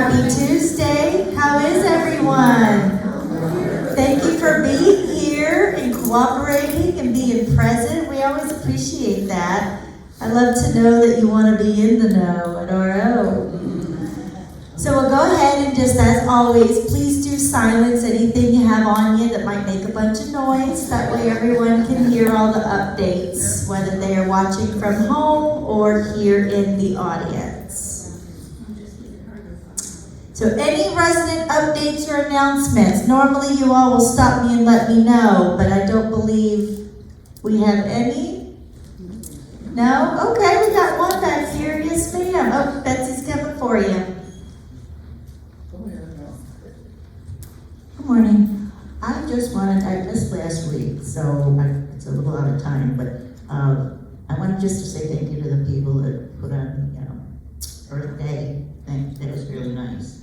Happy Tuesday. How is everyone? Thank you for being here and cooperating and being present. We always appreciate that. I love to know that you want to be in the know at RO. So we'll go ahead and just as always, please do silence anything you have on you that might make a bunch of noise. That way everyone can hear all the updates, whether they are watching from home or here in the audience. So any resident updates or announcements, normally you all will stop me and let me know, but I don't believe we have any. No? Okay, we got one back here. Yes, ma'am. Oh, Betsy's coming for you. Good morning. I missed last week, so it's a little out of time, but I wanted just to say thank you to the people that put on, Earth Day. That was really nice.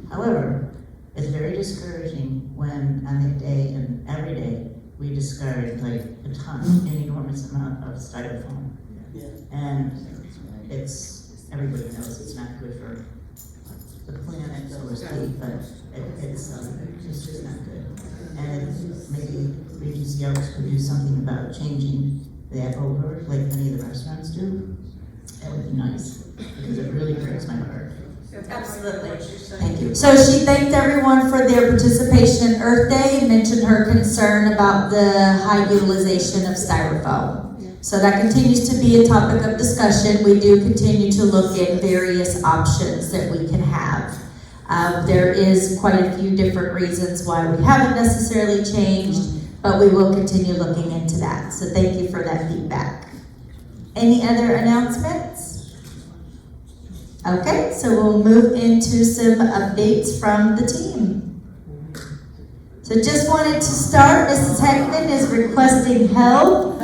However, it's very discouraging when on that day and every day we discard like a ton, an enormous amount of styrofoam. And everybody knows it's not good for the planet, so to speak, but it's just not good. And maybe Regency Oaks could do something about changing that over, like many of the restaurants do. That would be nice, because it really breaks my heart. Absolutely. Thank you. So she thanked everyone for their participation in Earth Day and mentioned her concern about the high utilization of styrofoam. So that continues to be a topic of discussion. We do continue to look at various options that we can have. There is quite a few different reasons why we haven't necessarily changed, but we will continue looking into that. So thank you for that feedback. Any other announcements? Okay, so we'll move into some updates from the team. So just wanted to start, Mrs. Heckman is requesting help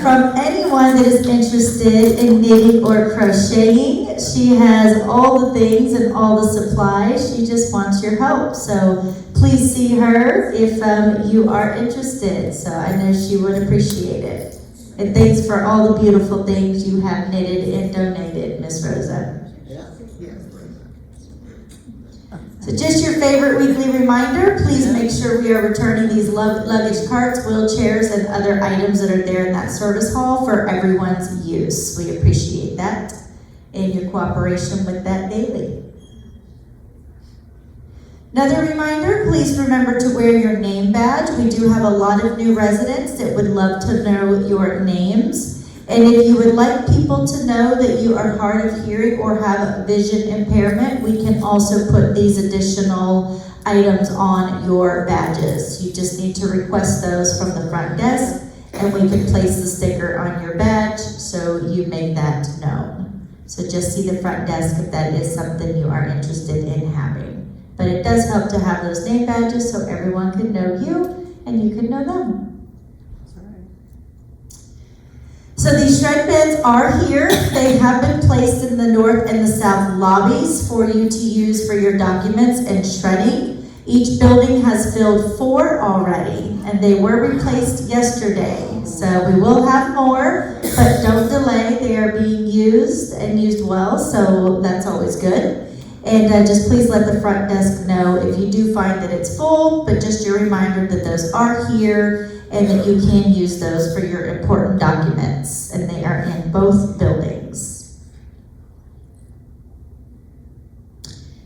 from anyone that is interested in knitting or crocheting. She has all the things and all the supplies. She just wants your help. So please see her if you are interested. So I know she would appreciate it. And thanks for all the beautiful things you have knitted and donated, Miss Rosa. So just your favorite weekly reminder, please make sure we are returning these luggage carts, wheelchairs, and other items that are there in that service hall for everyone's use. We appreciate that and your cooperation with that daily. Another reminder, please remember to wear your name badge. We do have a lot of new residents that would love to know your names. And if you would like people to know that you are hard of hearing or have vision impairment, we can also put these additional items on your badges. You just need to request those from the front desk, and we can place the sticker on your badge so you make that known. So just see the front desk if that is something you are interested in having. But it does help to have those name badges so everyone can know you and you can know them. So these shred bins are here. They have been placed in the north and the south lobbies for you to use for your documents and shredding. Each building has filled 4 already, and they were replaced yesterday. So we will have more, but don't delay. They are being used and used well, so that's always good. And just please let the front desk know if you do find that it's full, but just your reminder that those are here and that you can use those for your important documents, and they are in both buildings.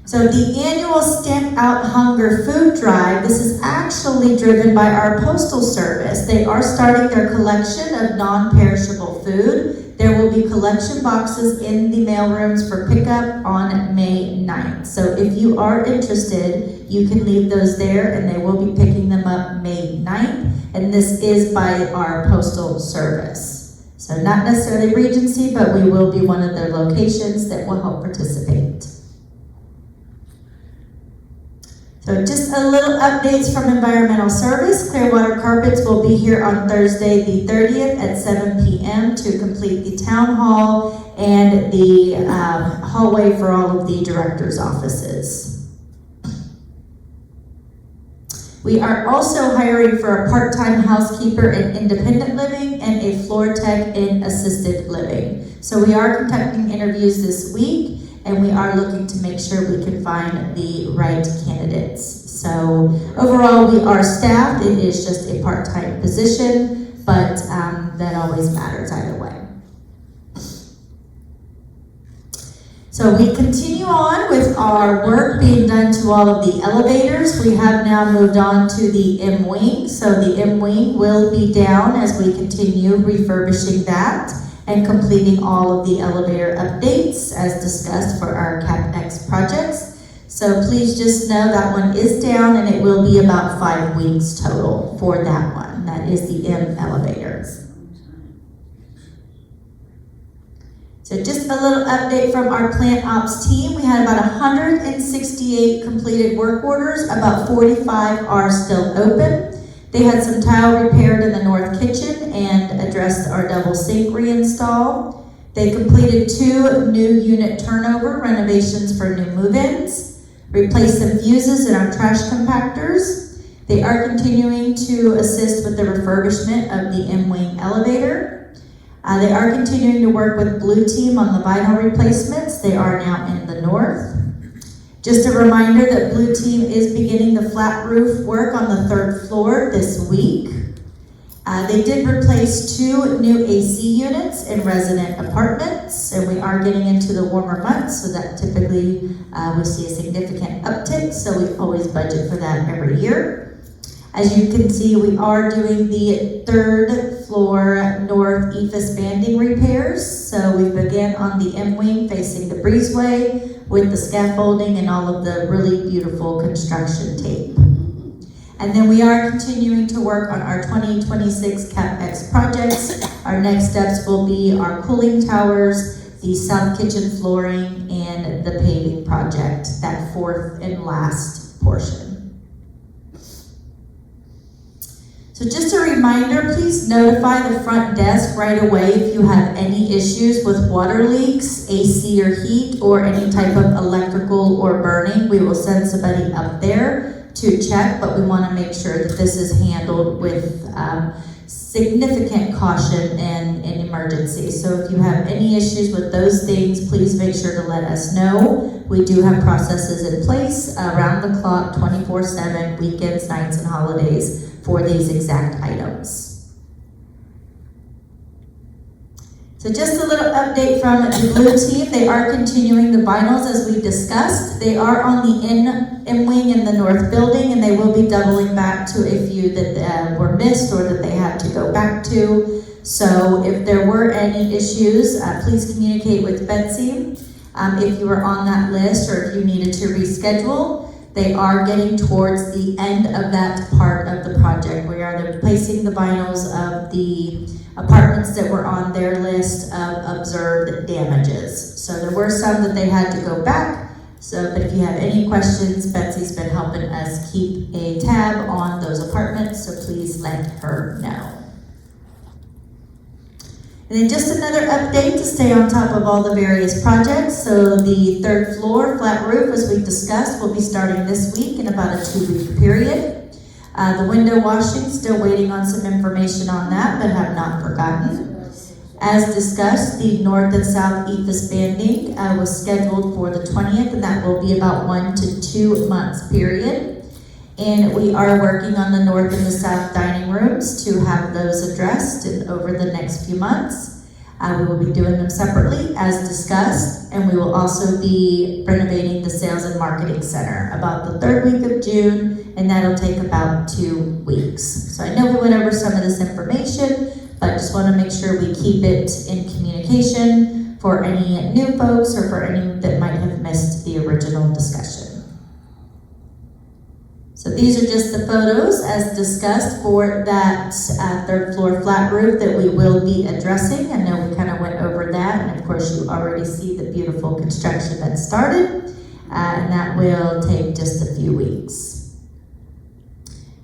So the annual Stamp Out Hunger food drive, this is actually driven by our postal service. They are starting their collection of non-perishable food. There will be collection boxes in the mailrooms for pickup on May 9th. So if you are interested, you can leave those there and they will be picking them up May 9th. And this is by our postal service. So not necessarily Regency, but we will be one of their locations that will help participate. So just a little updates from Environmental Service. Clearwater Carpets will be here on Thursday the 30th at 7 p.m. to complete the town hall and the hallway for all of the director's offices. We are also hiring for a part-time housekeeper in independent living and a floor tech in assisted living. So we are conducting interviews this week, and we are looking to make sure we can find the right candidates. So overall, we are staffed. It is just a part-time position, but that always matters either way. So we continue on with our work being done to all of the elevators. We have now moved on to the M wing. So the M wing will be down as we continue refurbishing that and completing all of the elevator updates as discussed for our CapEx projects. So please just know that one is down, and it will be about 5 weeks total for that one. That is the M elevators. So just a little update from our plant ops team. We had about 168 completed work orders. About 45 are still open. They had some tile repaired in the north kitchen and addressed our double sink reinstall. They completed 2 new unit turnover renovations for new move-ins, replaced some fuses in our trash compactors. They are continuing to assist with the refurbishment of the M-wing elevator. They are continuing to work with Blue Team on the vinyl replacements. They are now in the north. Just a reminder that Blue Team is beginning the flat roof work on the 3rd floor this week. They did replace 2 new AC units in resident apartments, and we are getting into the warmer months, so that typically we see a significant uptick, so we always budget for that every year. As you can see, we are doing the 3rd floor north EFIS banding repairs. So we began on the M wing facing the breezeway with the scaffolding and all of the really beautiful construction tape. And then we are continuing to work on our 2026 CapEx projects. Our next steps will be our cooling towers, the south kitchen flooring, and the paving project, that 4th and last portion. So just a reminder, please notify the front desk right away if you have any issues with water leaks, AC or heat, or any type of electrical or burning. We will send somebody up there to check, but we want to make sure that this is handled with significant caution and emergency. So if you have any issues with those things, please make sure to let us know. We do have processes in place around the clock, 24/7, weekends, nights, and holidays for these exact items. So just a little update from the Blue Team. They are continuing the vinyls as we discussed. They are on the M wing in the north building, and they will be doubling back to a few that were missed or that they had to go back to. So if there were any issues, please communicate with Betsy if you were on that list or if you needed to reschedule. They are getting towards the end of that part of the project. We are replacing the vinyls of the apartments that were on their list of observed damages. So there were some that they had to go back. So, but if you have any questions, Betsy's been helping us keep a tab on those apartments, so please let her know. And then just another update to stay on top of all the various projects. So the 3rd floor flat roof, as we discussed, will be starting this week in about a 2-week period. The window washing, still waiting on some information on that, but have not forgotten. As discussed, the north and south EFIS banding was scheduled for the 20th, and that will be about 1 to 2 months period. And we are working on the north and the south dining rooms to have those addressed over the next few months. We will be doing them separately as discussed, and we will also be renovating the sales and marketing center about the 3rd week of June, and that'll take about 2 weeks. So I know we went over some of this information, but just want to make sure we keep it in communication for any new folks or for any that might have missed the original discussion. So these are just the photos as discussed for that 3rd floor flat roof that we will be addressing. I know we kind of went over that, and of course you already see the beautiful construction that started, and that will take just a few weeks.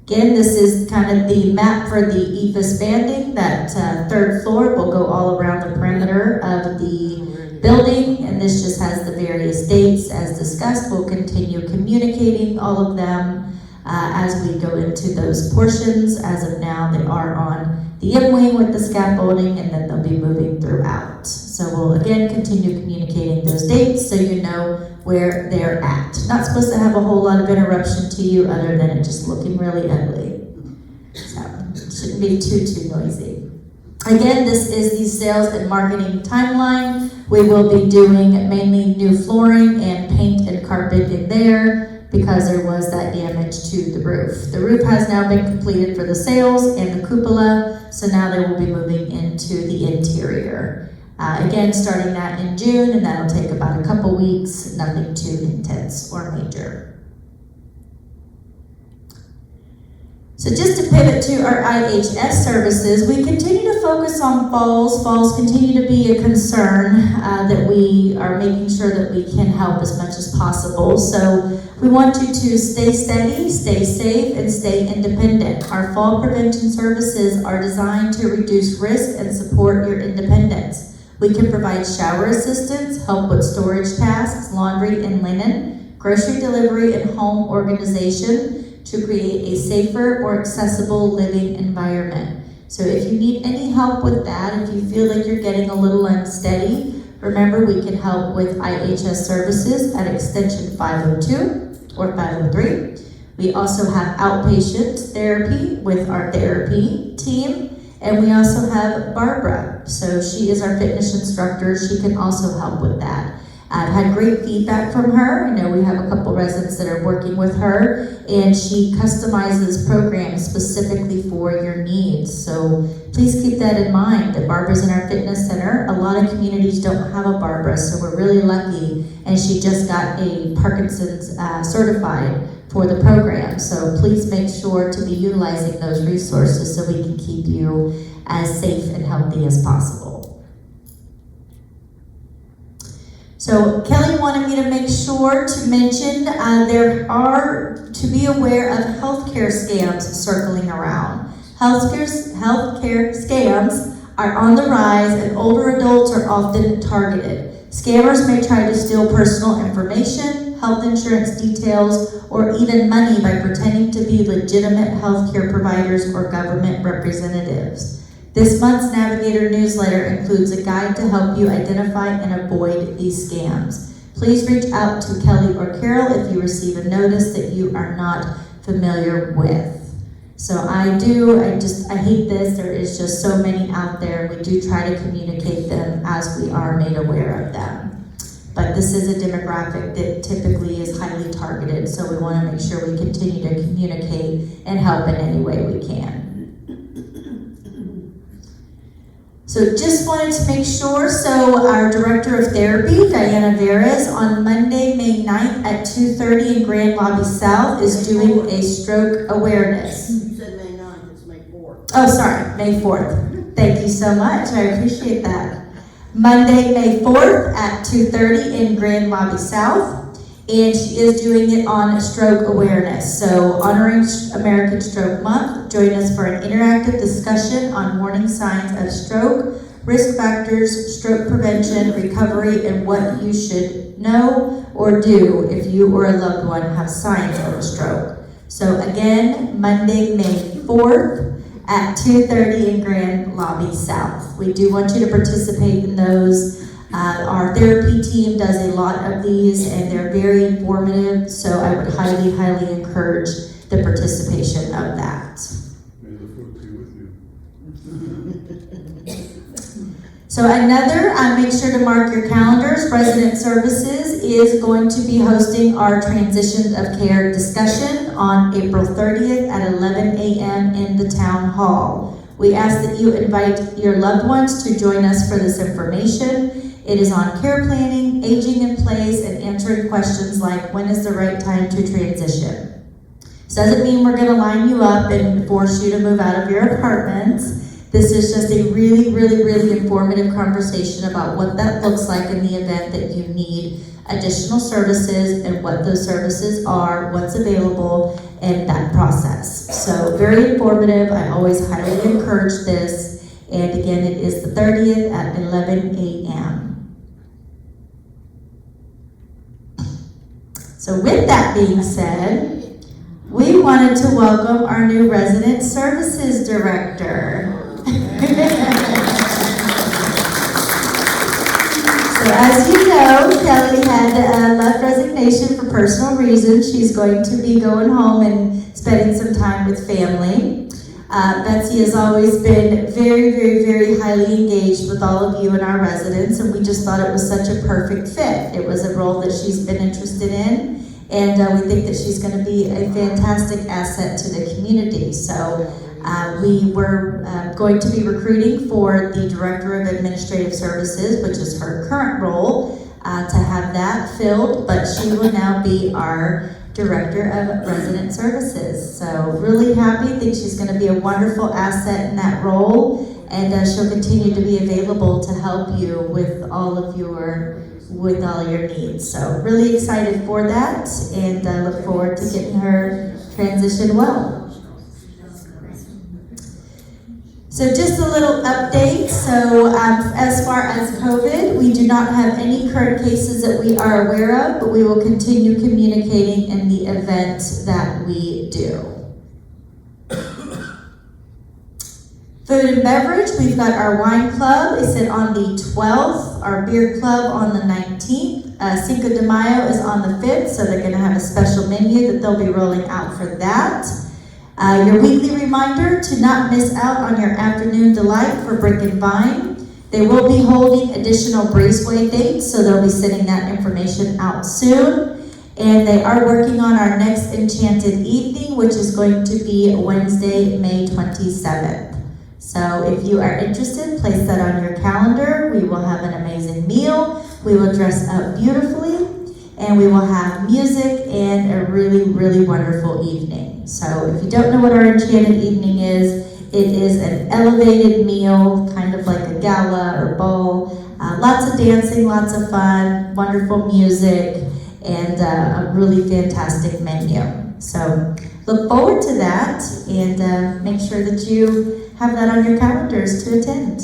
Again, this is kind of the map for the EFIS banding. That 3rd floor will go all around the perimeter of the building, and this just has the various dates as discussed. We'll continue communicating all of them as we go into those portions. As of now, they are on the M wing with the scaffolding, and then they'll be moving throughout. So we'll again continue communicating those dates so you know where they're at. Not supposed to have a whole lot of interruption to you other than it just looking really ugly. So it shouldn't be too noisy. Again, this is the sales and marketing timeline. We will be doing mainly new flooring and paint and carpet in there because there was that damage to the roof. The roof has now been completed for the sales and the cupola, so now they will be moving into the interior. Again, starting that in June, and that'll take about a couple weeks, nothing too intense or major. So just to pivot to our IHS services, we continue to focus on falls. Falls continue to be a concern that we are making sure that we can help as much as possible. So we want you to stay steady, stay safe, and stay independent. Our fall prevention services are designed to reduce risk and support your independence. We can provide shower assistance, help with storage tasks, laundry and linen, grocery delivery, and home organization to create a safer, more accessible living environment. So if you need any help with that, if you feel like you're getting a little unsteady, remember we can help with IHS services at extension 502 or 503. We also have outpatient therapy with our therapy team. And we also have Barbara, so she is our fitness instructor. She can also help with that. I've had great feedback from her. I know we have a couple residents that are working with her, and she customizes programs specifically for your needs. So please keep that in mind, that Barbara's in our fitness center. A lot of communities don't have a Barbara, so we're really lucky. And she just got a Parkinson's certified for the program. So please make sure to be utilizing those resources so we can keep you as safe and healthy as possible. So Kelly wanted me to make sure to mention there are to be aware of healthcare scams circling around. Healthcare scams are on the rise and older adults are often targeted. Scammers may try to steal personal information, health insurance details, or even money by pretending to be legitimate healthcare providers or government representatives. This month's Navigator newsletter includes a guide to help you identify and avoid these scams. Please reach out to Kelly or Carol if you receive a notice that you are not familiar with. So I hate this. There is just so many out there. We do try to communicate them as we are made aware of them. But this is a demographic that typically is highly targeted, so we want to make sure we continue to communicate and help in any way we can. So just wanted to make sure, so our Director of Therapy, Diana Veras, on Monday, May 9th at 2:30 in Grand Lobby South is doing a stroke awareness. You said May 9th, it's May 4th. Oh, sorry, May 4th. Thank you so much, I appreciate that. Monday, May 4th at 2:30 in Grand Lobby South. And she is doing it on stroke awareness. So honoring American Stroke Month, join us for an interactive discussion on warning signs of stroke, risk factors, stroke prevention, recovery, and what you should know or do if you or a loved one have signs of a stroke. So again, Monday, May 4th at 2:30 in Grand Lobby South. We do want you to participate in those. Our therapy team does a lot of these and they're very informative, so I would highly, highly encourage the participation of that. May the foot be with you. So another, make sure to mark your calendars, Resident Services is going to be hosting our Transitions of Care discussion on April 30th at 11 a.m. in the Town Hall. We ask that you invite your loved ones to join us for this information. It is on care planning, aging in place, and answering questions like, when is the right time to transition? This doesn't mean we're gonna line you up and force you to move out of your apartments. This is just a really, really, really informative conversation about what that looks like in the event that you need additional services and what those services are, what's available, and that process. So very informative. I always highly encourage this. And again, it is the 30th at 11 a.m. So with that being said, we wanted to welcome our new Resident Services Director. as you know, Kelly had left resignation for personal reasons. She's going to be going home and spending some time with family. Betsy has always been very, very, very highly engaged with all of you and our residents, and we just thought it was such a perfect fit. It was a role that she's been interested in, and we think that she's going to be a fantastic asset to the community. So we were going to be recruiting for the Director of Administrative Services, which is her current role, to have that filled, but she will now be our Director of Resident Services. So really happy, think she's going to be a wonderful asset in that role, and she'll continue to be available to help you with all your needs. So really excited for that, and look forward to getting her transitioned well. So just a little update. So as far as COVID, we do not have any current cases that we are aware of, but we will continue communicating in the event that we do. Food and beverage, we've got our wine club is on the 12th, our beer club on the 19th. Cinco de Mayo is on the 5th, so they're gonna have a special menu that they'll be rolling out for that. Your weekly reminder to not miss out on your afternoon delight for Brick and Vine. They will be holding additional breezeway dates, so they'll be sending that information out soon. And they are working on our next Enchanted Evening, which is going to be Wednesday, May 27th. So if you are interested, place that on your calendar. We will have an amazing meal. We will dress up beautifully, and we will have music and a really, really wonderful evening. So if you don't know what our Enchanted Evening is, it is an elevated meal, kind of like a gala or ball. Lots of dancing, lots of fun, wonderful music, and a really fantastic menu. So look forward to that, and make sure that you have that on your calendars to attend.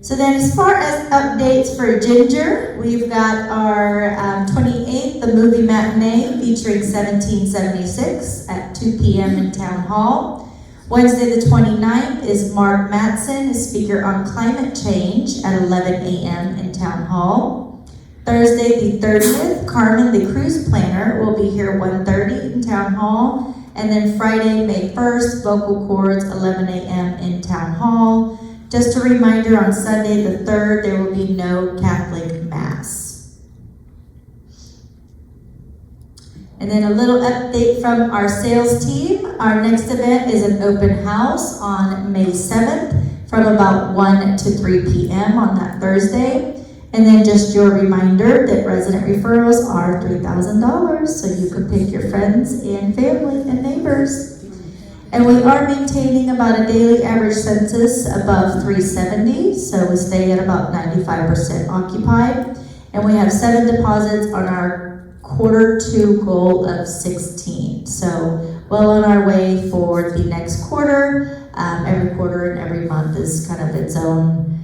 So then as far as updates for Ginger, we've got our 28th, the movie matinee featuring 1776 at 2 p.m. in Town Hall. Wednesday the 29th is Mark Matson, a speaker on climate change at 11 a.m. in Town Hall. Thursday the 30th, Carmen the cruise planner will be here 1:30 in Town Hall. And then Friday, May 1st, vocal cords 11 a.m. in Town Hall. Just a reminder, on Sunday the 3rd, there will be no Catholic Mass. And then a little update from our sales team. Our next event is an open house on May 7th from about 1 to 3 p.m. on that Thursday. And then just your reminder that resident referrals are $3,000, so you can pick your friends and family and neighbors. And we are maintaining about a daily average census above 370, so we stay at about 95% occupied. And we have 7 deposits on our Q2 goal of 16. So well on our way for the next quarter. Every quarter and every month is kind of its own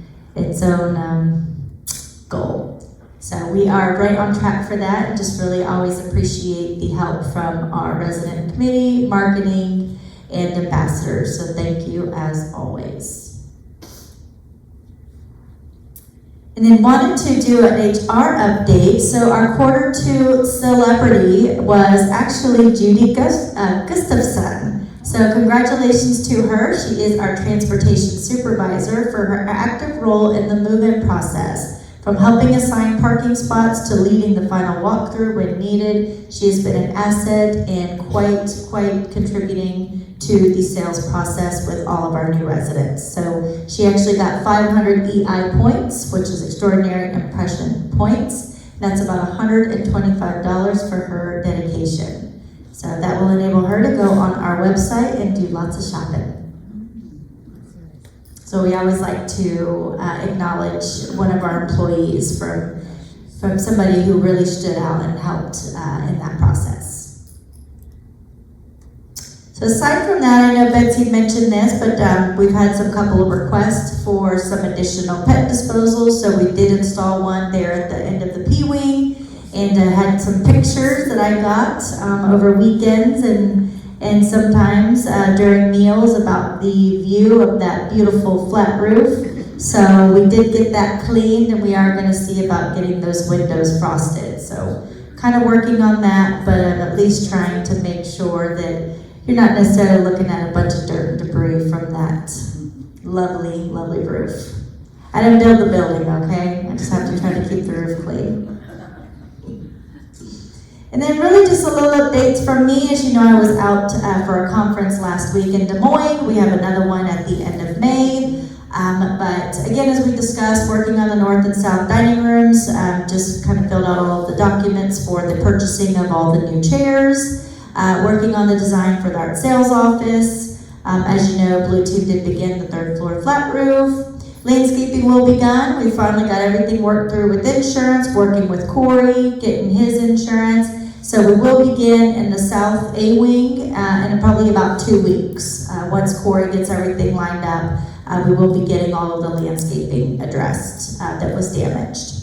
goal. So we are right on track for that, and just really always appreciate the help from our resident committee, marketing, and ambassadors. So thank you as always. And then wanted to do an HR update. So our Q2 celebrity was actually Judy Gustafson. So congratulations to her. She is our transportation supervisor for her active role in the move-in process. From helping assign parking spots to leading the final walkthrough when needed, she has been an asset and quite contributing to the sales process with all of our new residents. So she actually got 500 EI points, which is extraordinary impression points. That's about $125 for her dedication. So that will enable her to go on our website and do lots of shopping. So we always like to acknowledge one of our employees from somebody who really stood out and helped in that process. So aside from that, I know Betsy mentioned this, but we've had some couple of requests for some additional pet disposals. So we did install one there at the end of the P-Wing, and had some pictures that I got over weekends and sometimes during meals about the view of that beautiful flat roof. So we did get that cleaned, and we are gonna see about getting those windows frosted. So kind of working on that, but I'm at least trying to make sure that you're not necessarily looking at a bunch of dirt and debris from that lovely, lovely roof. I didn't build the building, okay? I just have to try to keep the roof clean. And then really just a little updates from me. As you know, I was out for a conference last week in Des Moines. We have another one at the end of May. But again, as we discussed, working on the north and south dining rooms, just kind of filled out all of the documents for the purchasing of all the new chairs, working on the design for the art sales office. As you know, Blue Tube did begin the third floor flat roof. Landscaping will be done. We finally got everything worked through with insurance, working with Corey, getting his insurance. So we will begin in the south A wing in probably about 2 weeks. Once Corey gets everything lined up, we will be getting all of the landscaping addressed that was damaged.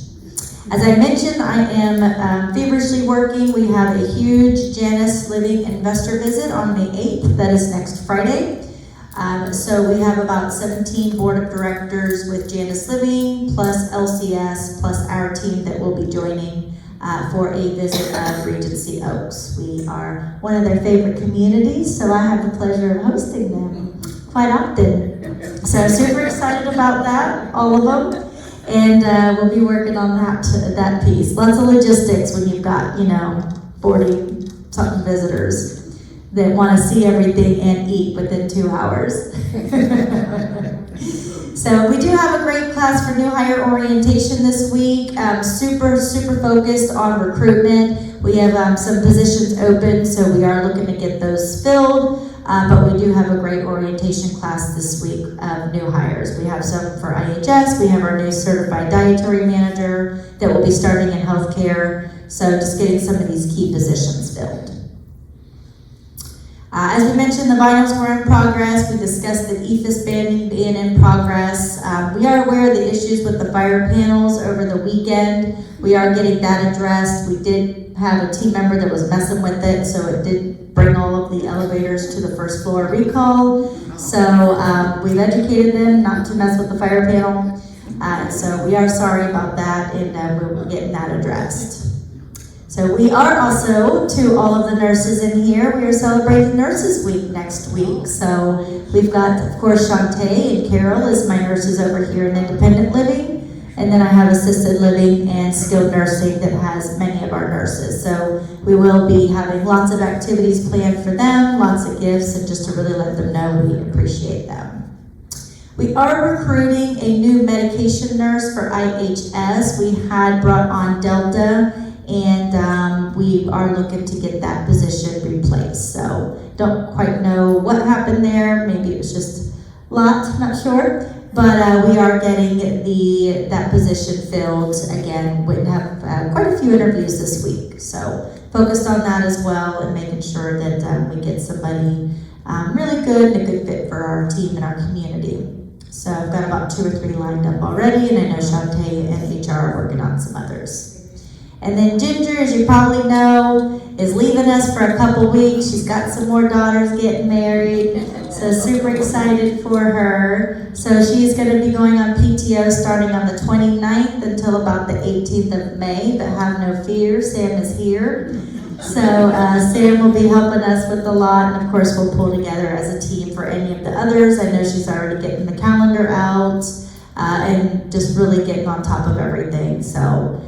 As I mentioned, I am feverishly working. We have a huge Janus Living investor visit on May 8th. That is next Friday. So we have about 17 board of directors with Janus Living, plus LCS, plus our team that will be joining for a visit of Regency Oaks. We are one of their favorite communities, so I have the pleasure of hosting them quite often. So super excited about that, all of them. And we'll be working on that piece. Lots of logistics when you've got, 40 something visitors that want to see everything and eat within 2 hours. So we do have a great class for new hire orientation this week. Super focused on recruitment. We have some positions open, so we are looking to get those filled. But we do have a great orientation class this week of new hires. We have some for IHS. We have our new certified dietary manager that will be starting in healthcare. So just getting some of these key positions filled. As we mentioned, the vinyls were in progress. We discussed the EFIS banding being in progress. We are aware of the issues with the fire panels over the weekend. We are getting that addressed. We did have a team member that was messing with it, so it did bring all of the elevators to the first floor recall. So we've educated them not to mess with the fire panel. So we are sorry about that, and we're getting that addressed. So we are also, to all of the nurses in here, we are celebrating Nurses Week next week. So we've got, of course, Shantae and Carol as my nurses over here in Independent Living. And then I have Assisted Living and Skilled Nursing that has many of our nurses. So we will be having lots of activities planned for them, lots of gifts, and just to really let them know we appreciate them. We are recruiting a new medication nurse for IHS. We had brought on Delta, and we are looking to get that position replaced. So don't quite know what happened there. Maybe it was just lot, not sure. But we are getting that position filled again. We have quite a few interviews this week. So focused on that as well and making sure that we get somebody really good and a good fit for our team and our community. So I've got about 2 or 3 lined up already, and I know Shantae and HR are working on some others. And then Ginger, as you probably know, is leaving us for a couple weeks. She's got some more daughters getting married, so super excited for her. So she's going to be going on PTO starting on the 29th until about the 18th of May, but have no fear, Sam is here. So Sam will be helping us with a lot, and of course we'll pull together as a team for any of the others. I know she's already getting the calendar out and just really getting on top of everything. So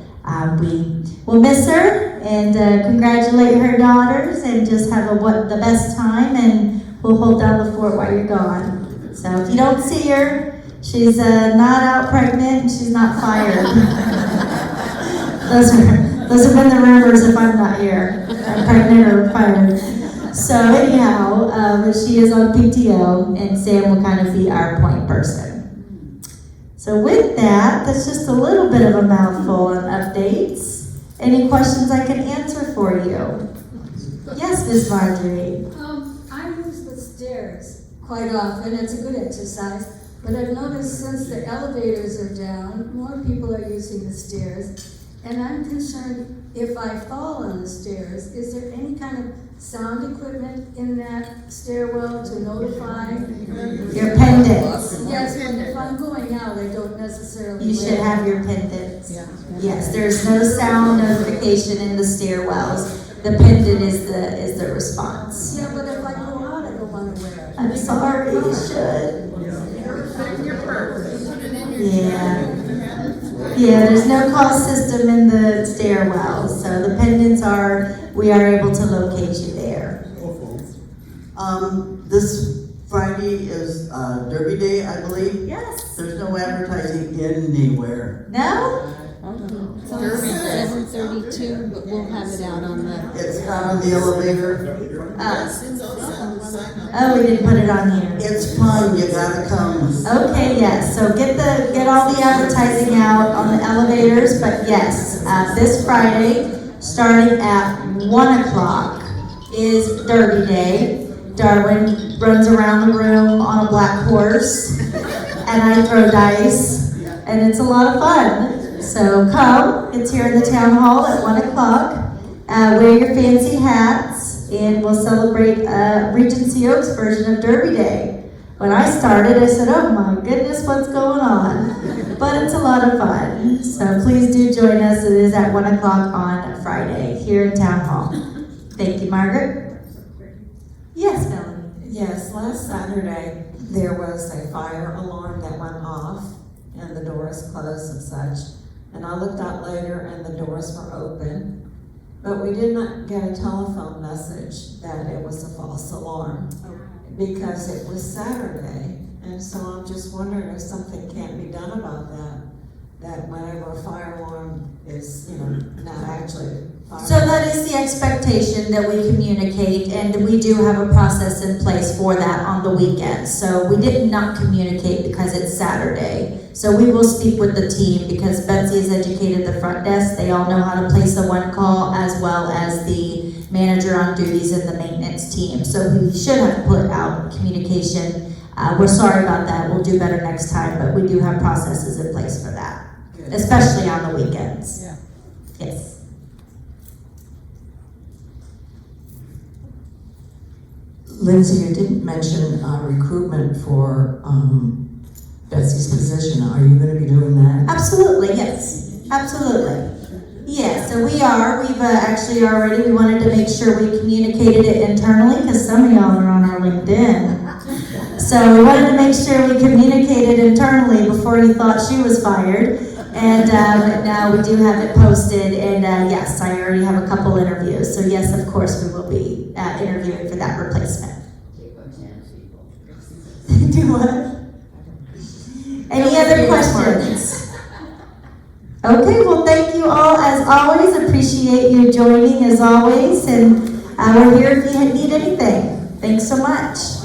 we will miss her and congratulate her daughters and just have the best time, and we'll hold down the fort while you're gone. So if you don't see her, she's not out pregnant and she's not fired. Those have been the rumors if I'm not here. I'm pregnant or fired. So anyhow, but she is on PTO, and Sam will kind of be our point person. So with that, that's just a little bit of a mouthful on updates. Any questions I can answer for you? Yes, Miss Marjorie. I use the stairs quite often. It's a good exercise. But I've noticed since the elevators are down, more people are using the stairs. And I'm concerned if I fall on the stairs, is there any kind of sound equipment in that stairwell to notify? Your pendants. Yes, but if I'm going out, I don't necessarily. You should have your pendants. Yes, there's no sound notification in the stairwells. The pendant is the response. Yeah, but if I go out, I don't want to wear it. I'm sorry, you should. Yeah. Yeah, there's no call system in the stairwell, so the pendants we are able to locate you there. This Friday is Derby Day, I believe. Yes. There's no advertising anywhere. No? It's on 7:32, but we'll have it out on the. It's not on the elevator. Oh, we didn't put it on here. It's fun, you gotta come. Okay, yes, so get all the advertising out on the elevators, but yes, this Friday, starting at 1 o'clock, is Derby Day. Darwin runs around the room on a black horse, and I throw dice, and it's a lot of fun. So come, it's here in the town hall at 1 o'clock. Wear your fancy hats, and we'll celebrate Regency Oaks version of Derby Day. When I started, I said, oh my goodness, what's going on? But it's a lot of fun. So please do join us. It is at 1 o'clock on Friday here in Town Hall. Thank you, Margaret. Yes, Melanie. Yes, last Saturday, there was a fire alarm that went off and the doors closed and such. And I looked out later and the doors were open, but we did not get a telephone message that it was a false alarm because it was Saturday. And so I'm just wondering if something can't be done about that whenever a fire alarm is, not actually a fire So alarm. that is the expectation that we communicate, and we do have a process in place for that on the weekends. So we did not communicate because it's Saturday. So we will speak with the team because Betsy has educated the front desk. They all know how to place a one call as well as the manager on duties and the maintenance team. So we should have put out communication. We're sorry about that. We'll do better next time, but we do have processes in place for that, especially on the weekends. Yeah. Yes. Lindsay, you didn't mention recruitment for Betsy's position. Are you going to be doing that? Absolutely, yes. Absolutely. Yeah, so we are. We've actually already, we wanted to make sure we communicated it internally because some of y'all are on our LinkedIn. So we wanted to make sure we communicated internally before you thought she was fired. And now we do have it posted. And yes, I already have a couple interviews. So yes, of course, we will be interviewing for that replacement. Do what? Any other questions? Okay, well, thank you all as always. Appreciate you joining as always. And we're here if you need anything. Thanks so much.